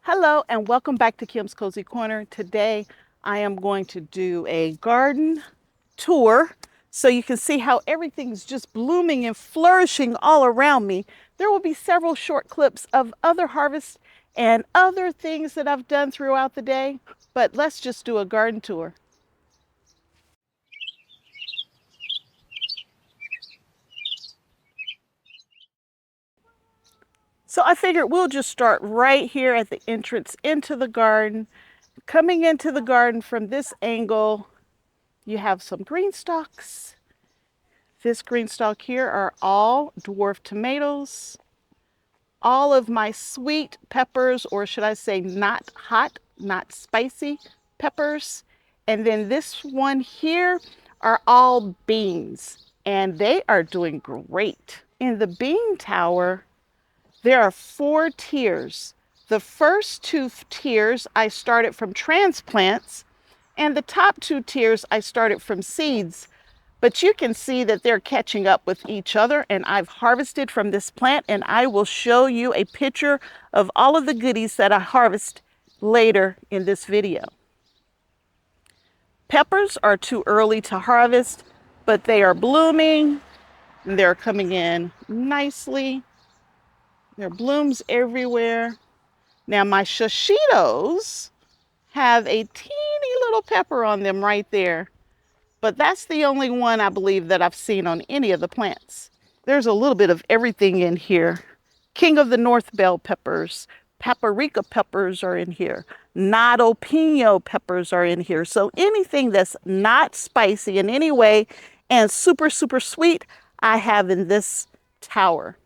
Hello and welcome back to Kim's Cozy Corner. Today I am going to do a garden tour so you can see how everything's just blooming and flourishing all around me. There will be several short clips of other harvests and other things that I've done throughout the day, but let's just do a garden tour. So I figured we'll just start right here at the entrance into the garden. Coming into the garden from this angle, you have some green stalks. This green stalk here are all dwarf tomatoes. All of my sweet peppers, or should I say not hot, not spicy peppers. And then this one here are all beans, and they are doing great. In the bean tower, there are 4 tiers. The first 2 tiers I started from transplants, and the top 2 tiers I started from seeds. But you can see that they're catching up with each other, and I've harvested from this plant, and I will show you a picture of all of the goodies that I harvest later in this video. Peppers are too early to harvest, but they are blooming and they're coming in nicely. There are blooms everywhere. Now my shishitos have a teeny little pepper on them right there. But that's the only one I believe that I've seen on any of the plants. There's a little bit of everything in here. King of the North bell peppers, paprika peppers are in here. Nodo pino peppers are in here. So anything that's not spicy in any way and super, super sweet, I have in this tower.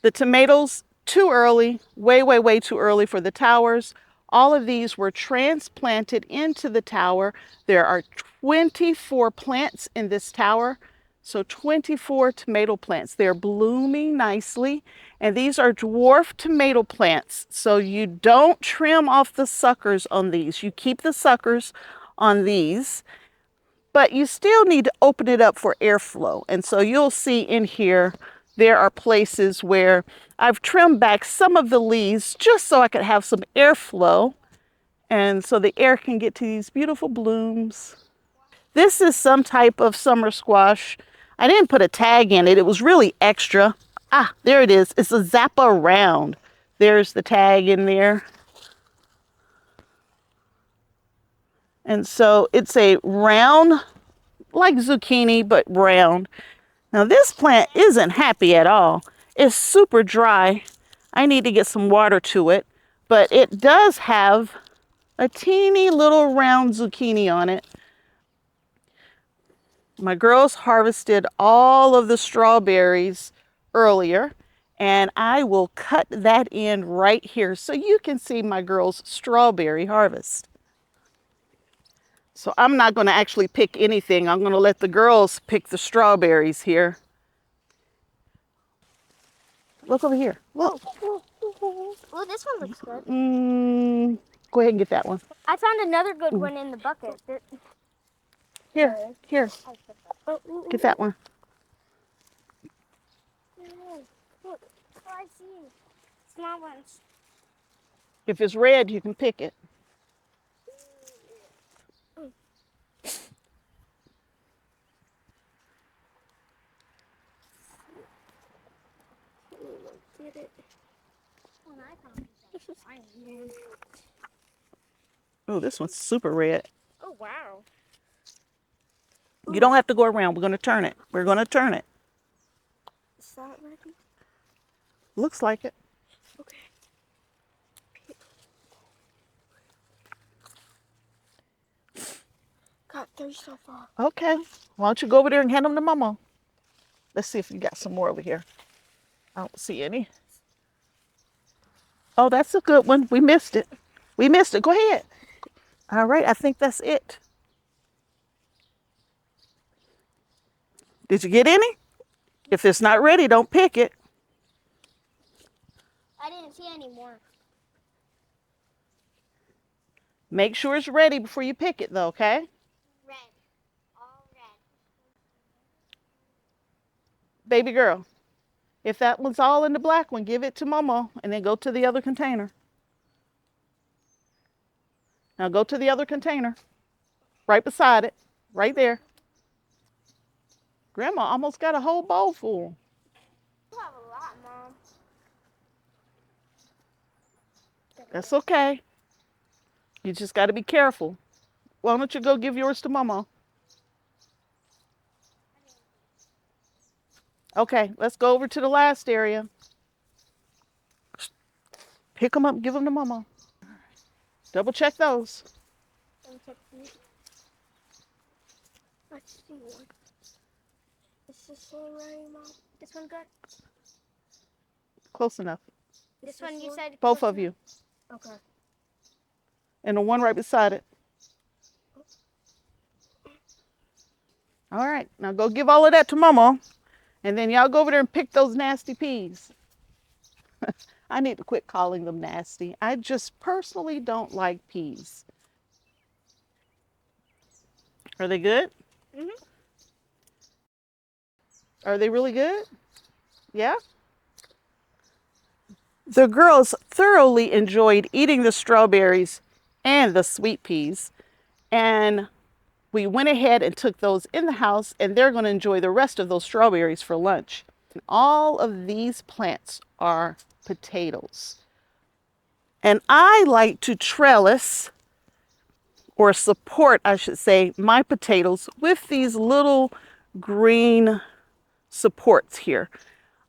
The tomatoes, too early, way, way, way too early for the towers. All of these were transplanted into the tower. There are 24 plants in this tower, so 24 tomato plants. They're blooming nicely, and these are dwarf tomato plants, so you don't trim off the suckers on these. You keep the suckers on these, but you still need to open it up for airflow. And so you'll see in here, there are places where I've trimmed back some of the leaves just so I could have some airflow and so the air can get to these beautiful blooms. This is some type of summer squash. I didn't put a tag in it. It was really extra. Ah, there it is. It's a Zappa round. There's the tag in there. And so it's a round, like zucchini, but round. Now this plant isn't happy at all. It's super dry. I need to get some water to it, but it does have a teeny little round zucchini on it. My girls harvested all of the strawberries earlier, and I will cut that in right here so you can see my girls' strawberry harvest. So I'm not going to actually pick anything. I'm going to let the girls pick the strawberries here. Look over here. Look. Oh, this one looks good. Go ahead and get that one. I found another good one in the bucket. Here. Get that one. Look, I see small ones. If it's red, you can pick it. Get it. Oh, this one's super red. Oh, wow. You don't have to go around. We're going to turn it. We're going to turn it. Is that ready? Looks like it. Okay. Got 3 so far. Okay. Why don't you go over there and hand them to Mama? Let's see if you got some more over here. I don't see any. Oh, that's a good one. We missed it. We missed it. Go ahead. All right. I think that's it. Did you get any? If it's not ready, don't pick it. I didn't see any more. Make sure it's ready before you pick it, though, okay? Red. All red. Baby girl, if that one's all in the black one, give it to Mama and then go to the other container. Now go to the other container, right beside it, right there. Grandma almost got a whole bowl full. You have a lot, Mom. That's okay. You just got to be careful. Why don't you go give yours to Mama? Okay, let's go over to the last area. Pick them up, give them to Mama. Double check those. Let me check these. Let's see one. Is this one right, Mom? This one good? Close enough. This one you said Both close of you. enough? Okay. And the one right beside it. All right, now go give all of that to Mama. And then y'all go over there and pick those nasty peas. I need to quit calling them nasty. I just personally don't like peas. Are they good? Mhm. Are they really good? Yeah? The girls thoroughly enjoyed eating the strawberries and the sweet peas. And we went ahead and took those in the house, and they're going to enjoy the rest of those strawberries for lunch. All of these plants are potatoes. And I like to trellis, or support, I should say, my potatoes with these little green supports here.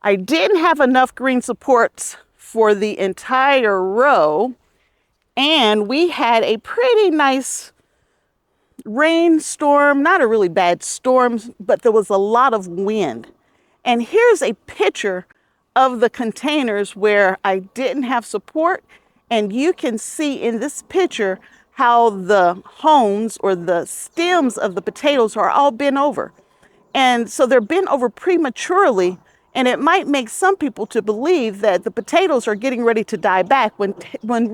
I didn't have enough green supports for the entire row, and we had a pretty nice rainstorm, not a really bad storm, but there was a lot of wind. And here's a picture of the containers where I didn't have support, and you can see in this picture how the hones or the stems of the potatoes are all bent over. And so they're bent over prematurely, and it might make some people to believe that the potatoes are getting ready to die back when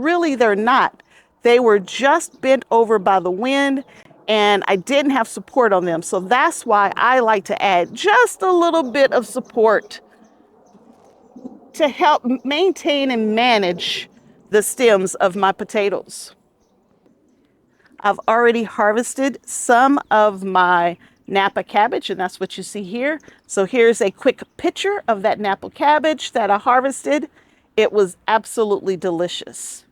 really they're not. They were just bent over by the wind, and I didn't have support on them. So that's why I like to add just a little bit of support to help maintain and manage the stems of my potatoes. I've already harvested some of my Napa cabbage, and that's what you see here. So here's a quick picture of that Napa cabbage that I harvested. It was absolutely delicious.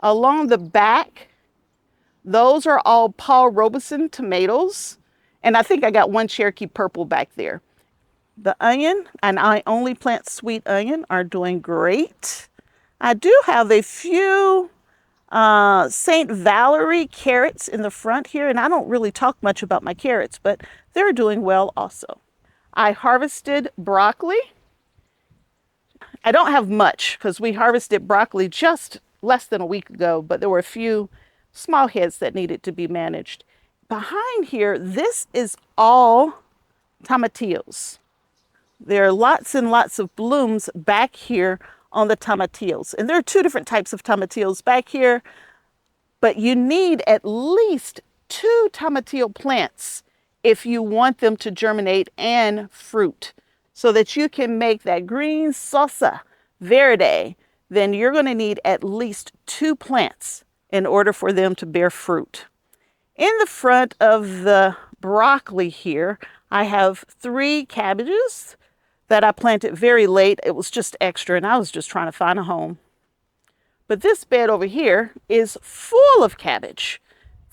Along the back, those are all Paul Robeson tomatoes, and I think I got one Cherokee purple back there. The onion, and I only plant sweet onion, are doing great. I do have a few St. Valerie carrots in the front here, and I don't really talk much about my carrots, but they're doing well also. I harvested broccoli. I don't have much because we harvested broccoli just less than a week ago, but there were a few small heads that needed to be managed. Behind here, this is all tomatillos. There are lots and lots of blooms back here on the tomatillos. And there are two different types of tomatillos back here, but you need at least 2 tomatillo plants if you want them to germinate and fruit, so that you can make that green salsa verde. Then you're going to need at least 2 plants in order for them to bear fruit. In the front of the broccoli here, I have 3 cabbages that I planted very late. It was just extra, and I was just trying to find a home. But this bed over here is full of cabbage.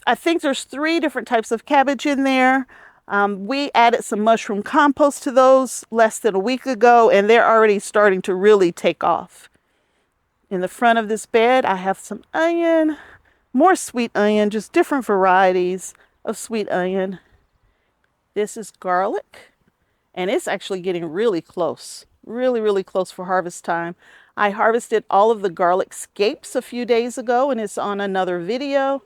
I think there's 3 different types of cabbage in there. We added some mushroom compost to those less than a week ago, and they're already starting to really take off. In the front of this bed, I have some onion, more sweet onion, just different varieties of sweet onion. This is garlic, and it's actually getting really close, really close for harvest time. I harvested all of the garlic scapes a few days ago, and it's on another video.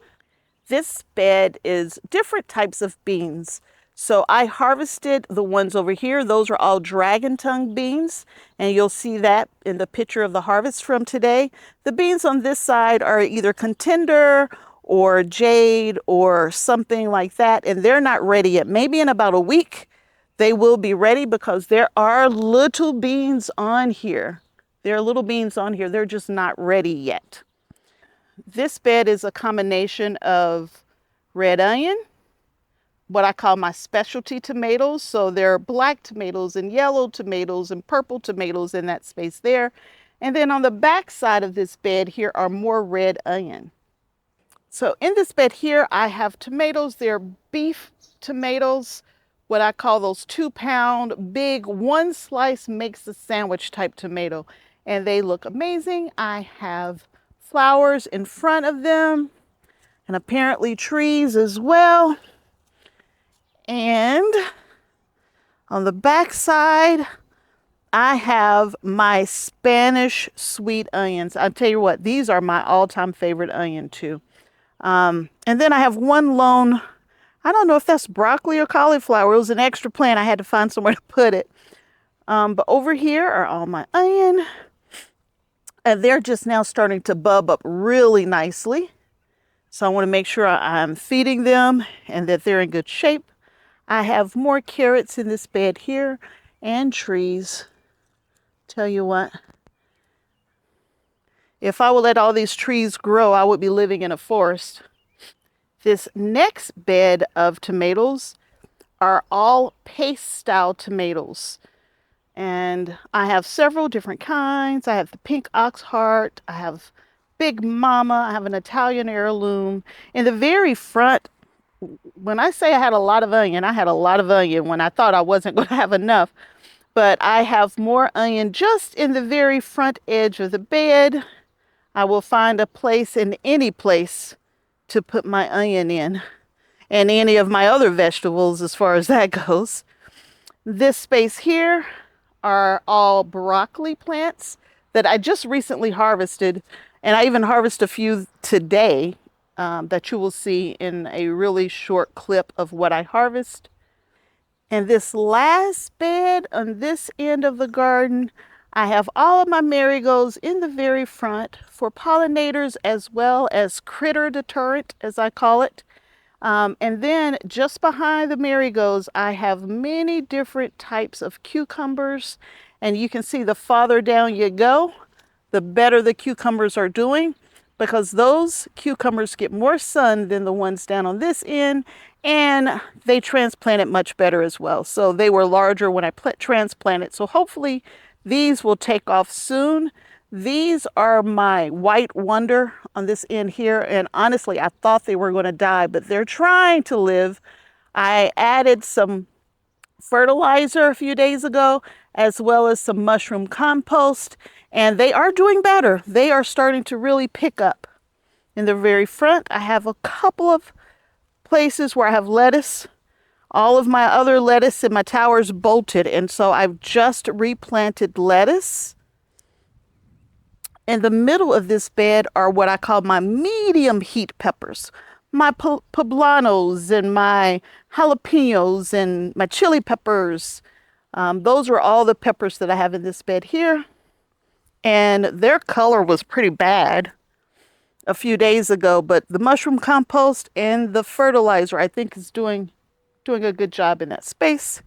This bed is different types of beans. So I harvested the ones over here. Those are all dragon tongue beans, and you'll see that in the picture of the harvest from today. The beans on this side are either contender or jade or something like that, and they're not ready yet. Maybe in about a week they will be ready, because there are little beans on here. There are little beans on here. They're just not ready yet. This bed is a combination of red onion, what I call my specialty tomatoes. So there are black tomatoes and yellow tomatoes and purple tomatoes in that space there. And then on the back side of this bed here are more red onion. So in this bed here, I have tomatoes. They're beef tomatoes, what I call those 2-pound big, one slice makes a sandwich type tomato. And they look amazing. I have flowers in front of them and apparently trees as well. And on the back side, I have my Spanish sweet onions. I'll tell you what, these are my all-time favorite onion too. And then I have one lone, I don't know if that's broccoli or cauliflower. It was an extra plant. I had to find somewhere to put it. But over here are all my onion. And they're just now starting to bub up really nicely. So I want to make sure I'm feeding them and that they're in good shape. I have more carrots in this bed here and trees. Tell you what, if I would let all these trees grow, I would be living in a forest. This next bed of tomatoes are all paste style tomatoes. And I have several different kinds. I have the pink ox heart. I have Big Mama. I have an Italian heirloom. In the very front, when I say I had a lot of onion, I had a lot of onion when I thought I wasn't going to have enough. But I have more onion just in the very front edge of the bed. I will find a place in any place to put my onion in, and any of my other vegetables as far as that goes. This space here are all broccoli plants that I just recently harvested, and I even harvested a few today that you will see in a really short clip of what I harvest. And this last bed on this end of the garden, I have all of my marigolds in the very front for pollinators as well as critter deterrent, as I call it. And then just behind the marigolds, I have many different types of cucumbers. And you can see the farther down you go, the better the cucumbers are doing, because those cucumbers get more sun than the ones down on this end, and they transplant it much better as well. So they were larger when I transplanted. So hopefully these will take off soon. These are my white wonder on this end here. And honestly, I thought they were going to die, but they're trying to live. I added some fertilizer a few days ago, as well as some mushroom compost, and they are doing better. They are starting to really pick up. In the very front, I have a couple of places where I have lettuce. All of my other lettuce in my towers bolted, and so I've just replanted lettuce. In the middle of this bed are what I call my medium heat peppers, my poblanos and my jalapenos and my chili peppers. Those are all the peppers that I have in this bed here. And their color was pretty bad a few days ago, but the mushroom compost and the fertilizer, I think, is doing a good job in that space.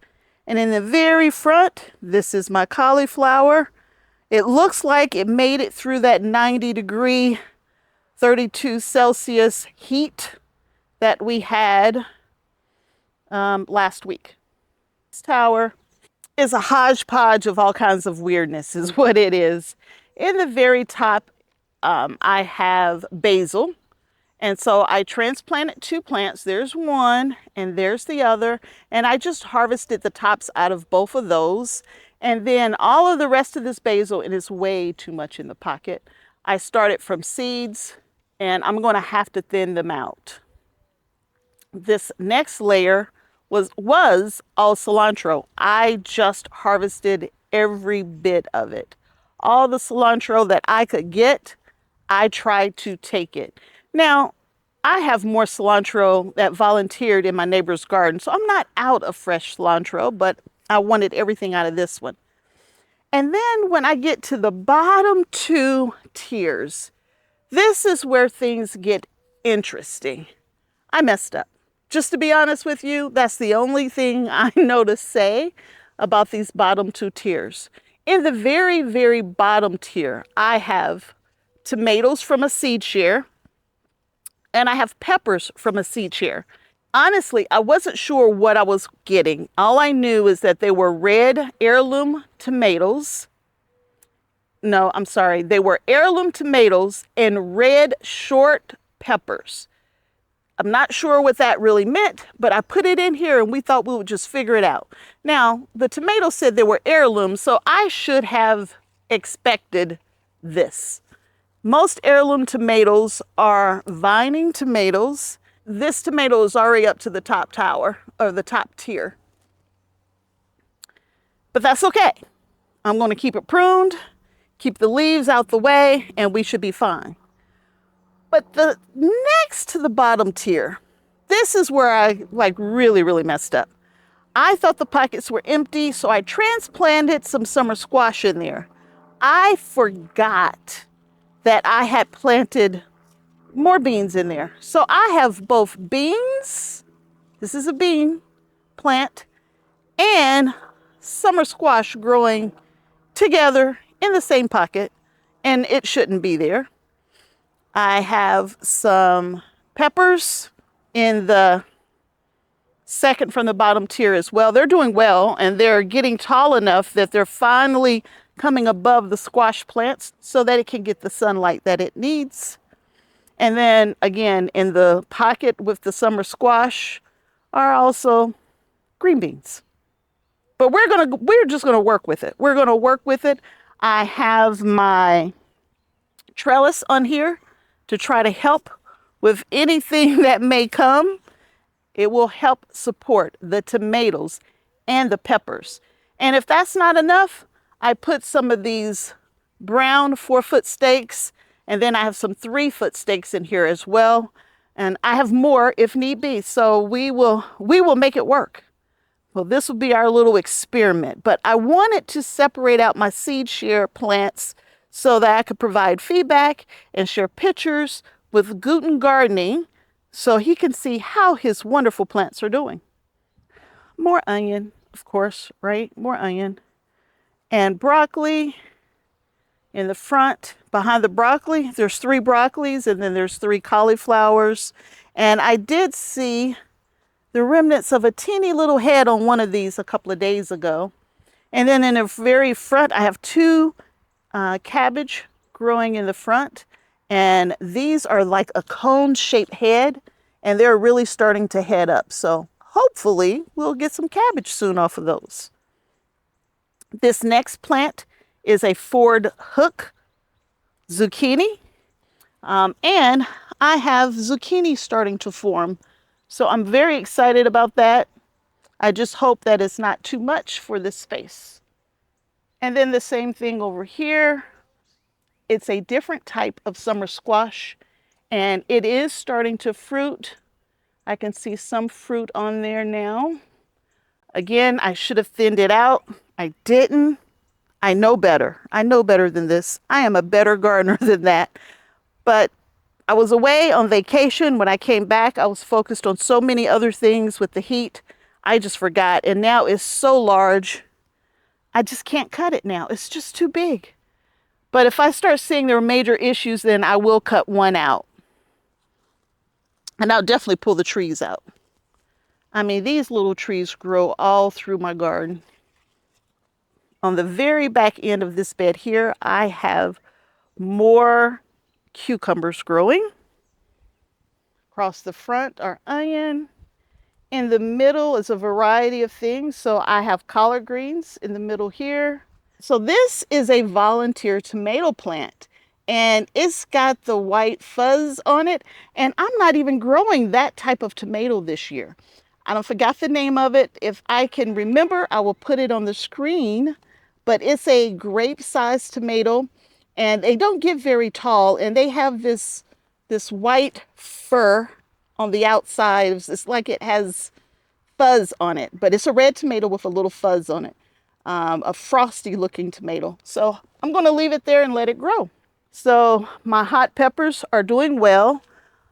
And in the very front, this is my cauliflower. It looks like it made it through that 90-degree, 32 Celsius heat that we had last week. This tower is a hodgepodge of all kinds of weirdness is what it is. In the very top, I have basil. And so I transplanted 2 plants. There's one and there's the other. And I just harvested the tops out of both of those. And then all of the rest of this basil, it is way too much in the pocket. I started from seeds and I'm going to have to thin them out. This next layer was all cilantro. I just harvested every bit of it. All the cilantro that I could get, I tried to take it. Now, I have more cilantro that volunteered in my neighbor's garden, so I'm not out of fresh cilantro, but I wanted everything out of this one. And then when I get to the bottom 2 tiers, this is where things get interesting. I messed up. Just to be honest with you, that's the only thing I know to say about these bottom 2 tiers. In the very, very bottom tier, I have tomatoes from a seed share. And I have peppers from a seed chair. Honestly, I wasn't sure what I was getting. All I knew is that they were red heirloom tomatoes. No, I'm sorry. They were heirloom tomatoes and red short peppers. I'm not sure what that really meant, but I put it in here and we thought we would just figure it out. Now, the tomatoes said they were heirlooms, so I should have expected this. Most heirloom tomatoes are vining tomatoes. This tomato is already up to the top tower or the top tier. But that's okay. I'm going to keep it pruned, keep the leaves out the way, and we should be fine. But the next to the bottom tier, this is where I really messed up. I thought the pockets were empty, so I transplanted some summer squash in there. I forgot that I had planted more beans in there. So I have both beans, this is a bean plant, and summer squash growing together in the same pocket, and it shouldn't be there. I have some peppers in the second from the bottom tier as well. They're doing well, and they're getting tall enough that they're finally coming above the squash plants so that it can get the sunlight that it needs. And then again, in the pocket with the summer squash are also green beans. But we're just gonna work with it. We're gonna work with it. I have my trellis on here to try to help with anything that may come. It will help support the tomatoes and the peppers. And if that's not enough, I put some of these brown 4-foot stakes, and then I have some 3-foot stakes in here as well. And I have more if need be. So we will make it work. Well, this will be our little experiment. But I wanted to separate out my seed share plants so that I could provide feedback and share pictures with Guten Gardening so he can see how his wonderful plants are doing. More onion, of course, right? More onion. And broccoli in the front. Behind the broccoli, there's 3 broccolis, and then there's 3 cauliflowers. And I did see the remnants of a teeny little head on one of these a couple of days ago. And then in the very front, I have 2 cabbage growing in the front. And these are like a cone-shaped head, and they're really starting to head up. So hopefully we'll get some cabbage soon off of those. This next plant is a Ford hook zucchini. And I have zucchini starting to form. So I'm very excited about that. I just hope that it's not too much for this space. And then the same thing over here. It's a different type of summer squash, and it is starting to fruit. I can see some fruit on there now. Again, I should have thinned it out. I didn't. I know better. I know better than this. I am a better gardener than that. But I was away on vacation. When I came back, I was focused on so many other things with the heat. I just forgot. And now it's so large, I just can't cut it now. It's just too big. But if I start seeing there are major issues, then I will cut one out. And I'll definitely pull the trees out. I mean, these little trees grow all through my garden. On the very back end of this bed here, I have more cucumbers growing. Across the front are onion. In the middle is a variety of things. So I have collard greens in the middle here. So this is a volunteer tomato plant, and it's got the white fuzz on it. And I'm not even growing that type of tomato this year. I don't forgot the name of it. If I can remember, I will put it on the screen. But it's a grape-sized tomato, and they don't get very tall, and they have this white fur on the outside. It's like it has fuzz on it, but it's a red tomato with a little fuzz on it. A frosty looking tomato. So I'm going to leave it there and let it grow. So my hot peppers are doing well.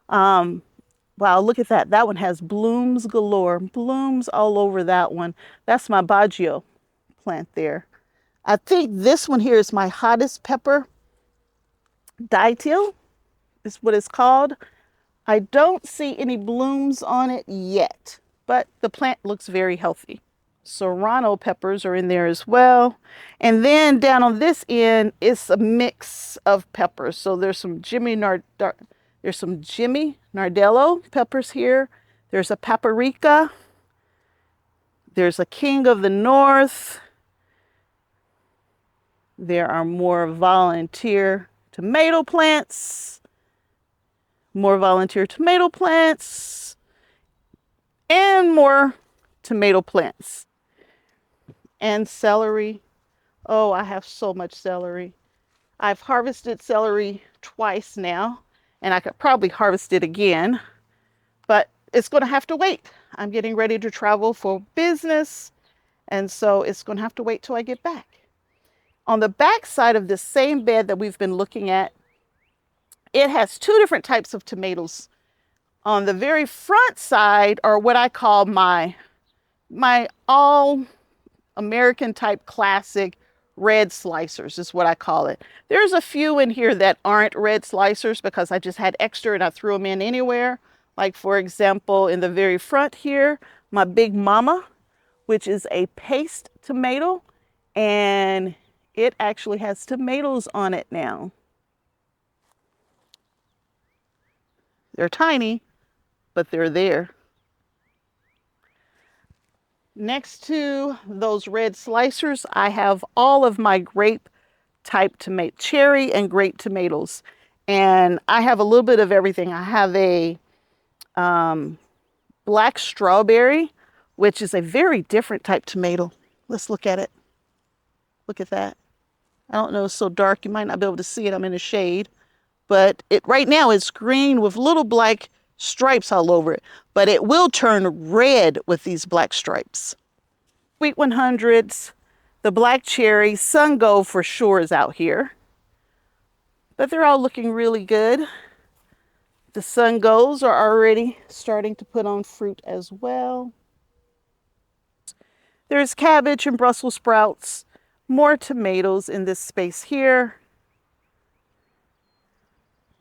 Wow, look at that. That one has blooms galore. Blooms all over that one. That's my Baggio plant there. I think this one here is my hottest pepper. Dayton is what it's called. I don't see any blooms on it yet, but the plant looks very healthy. Serrano peppers are in there as well. And then down on this end, it's a mix of peppers. So there's some Jimmy Nardello peppers here. There's a paprika. There's a King of the North. There are more volunteer tomato plants. More volunteer tomato plants. And more tomato plants. And celery. Oh, I have so much celery. I've harvested celery twice now, and I could probably harvest it again, but it's going to have to wait. I'm getting ready to travel for business, and so it's going to have to wait till I get back. On the back side of this same bed that we've been looking at, it has two different types of tomatoes. On the very front side are what I call my all American type classic red slicers is what I call it. There's a few in here that aren't red slicers because I just had extra and I threw them in anywhere. Like for example, in the very front here, my Big Mama, which is a paste tomato, and it actually has tomatoes on it now. They're tiny, but they're there. Next to those red slicers, I have all of my grape type tomato, cherry and grape tomatoes. And I have a little bit of everything. I have a black strawberry, which is a very different type tomato. Let's look at it. Look at that. I don't know, it's so dark you might not be able to see it. I'm in the shade. But it right now it's green with little black stripes all over it. But it will turn red with these black stripes. Sweet 100s, the black cherry, sun gold for sure is out here. But they're all looking really good. The sun golds are already starting to put on fruit as well. There's cabbage and Brussels sprouts, more tomatoes in this space here.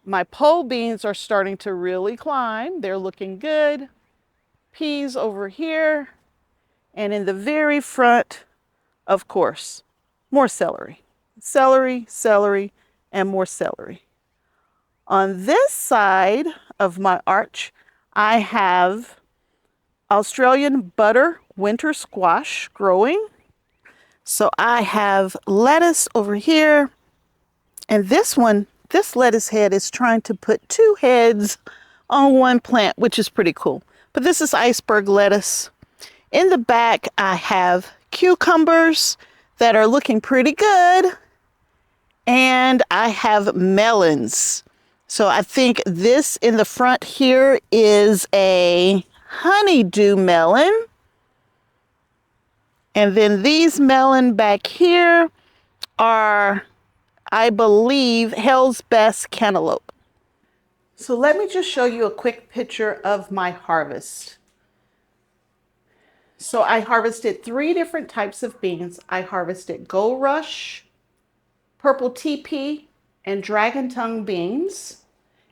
My pole beans are starting to really climb. They're looking good. Peas over here. And in the very front, of course, more celery. Celery, celery, and more celery. On this side of my arch, I have Australian butter winter squash growing. So I have lettuce over here. And this lettuce head is trying to put two heads on one plant, which is pretty cool. But this is iceberg lettuce. In the back, I have cucumbers that are looking pretty good. And I have melons. So I think this in the front here is a honeydew melon. And then these melon back here are, I believe, Hell's Best cantaloupe. So let me just show you a quick picture of my harvest. So I harvested 3 different types of beans. I harvested Gold Rush, Purple TP, and Dragon Tongue beans.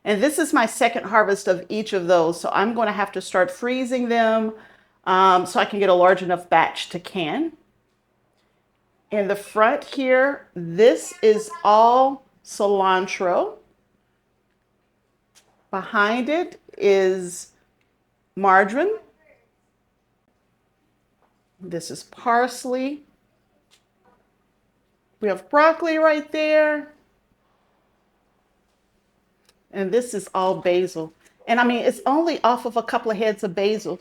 And this is my second harvest of each of those. So I'm going to have to start freezing them so I can get a large enough batch to can. In the front here, this is all cilantro. Behind it is marjoram. This is parsley. We have broccoli right there. And this is all basil. And I mean, it's only off of a couple of heads of basil.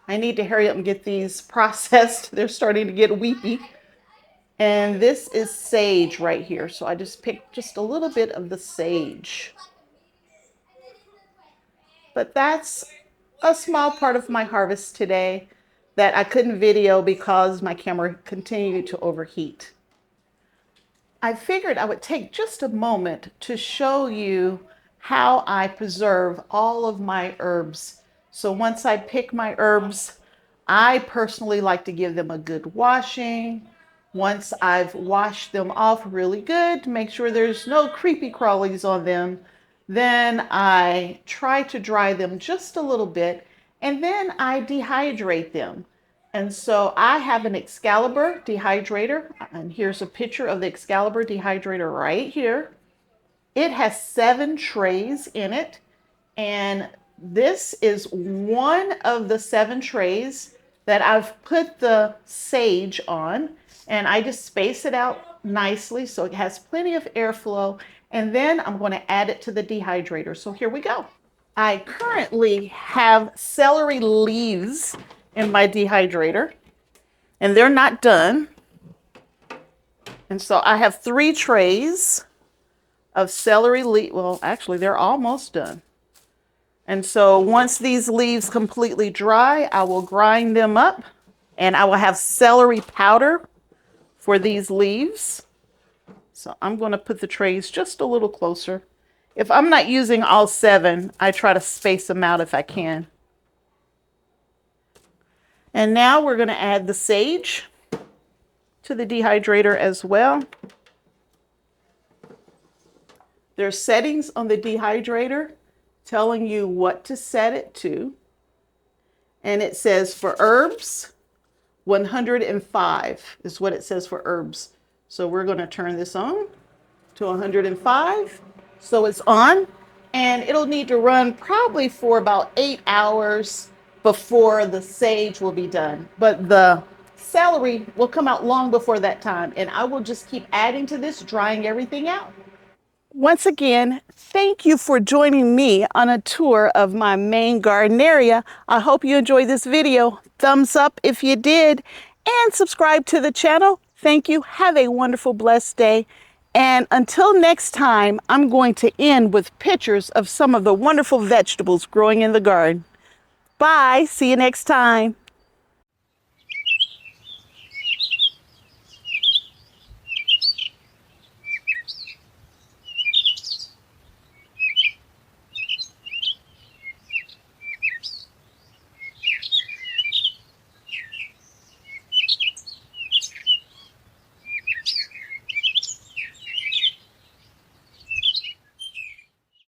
I need to hurry up and get these processed. They're starting to get weepy. And this is sage right here. So I just picked just a little bit of the sage. But that's a small part of my harvest today that I couldn't video because my camera continued to overheat. I figured I would take just a moment to show you how I preserve all of my herbs. So once I pick my herbs, I personally like to give them a good washing. Once I've washed them off really good to make sure there's no creepy crawlies on them, Then I try to dry them just a little bit, and then I dehydrate them. And so I have an Excalibur dehydrator, and here's a picture of the Excalibur dehydrator right here. It has 7 trays in it, and this is one of the 7 trays that I've put the sage on, and I just space it out nicely so it has plenty of airflow, and then I'm going to add it to the dehydrator. So here we go. I currently have celery leaves in my dehydrator, and they're not done. And so I have 3 trays of celery leaf. Well, actually, they're almost done. And so once these leaves completely dry, I will grind them up, and I will have celery powder for these leaves. So I'm going to put the trays just a little closer. If I'm not using all 7, I try to space them out if I can. And now we're going to add the sage to the dehydrator as well. There's settings on the dehydrator telling you what to set it to. And it says for herbs, 105 is what it says for herbs. So we're going to turn this on to 105. So it's on, and it'll need to run probably for about 8 hours before the sage will be done. But the celery will come out long before that time, and I will just keep adding to this, drying everything out. Once again, thank you for joining me on a tour of my main garden area. I hope you enjoyed this video. Thumbs up if you did, and subscribe to the channel. Thank you. Have a wonderful, blessed day. And until next time, I'm going to end with pictures of some of the wonderful vegetables growing in the garden. Bye. See you next time.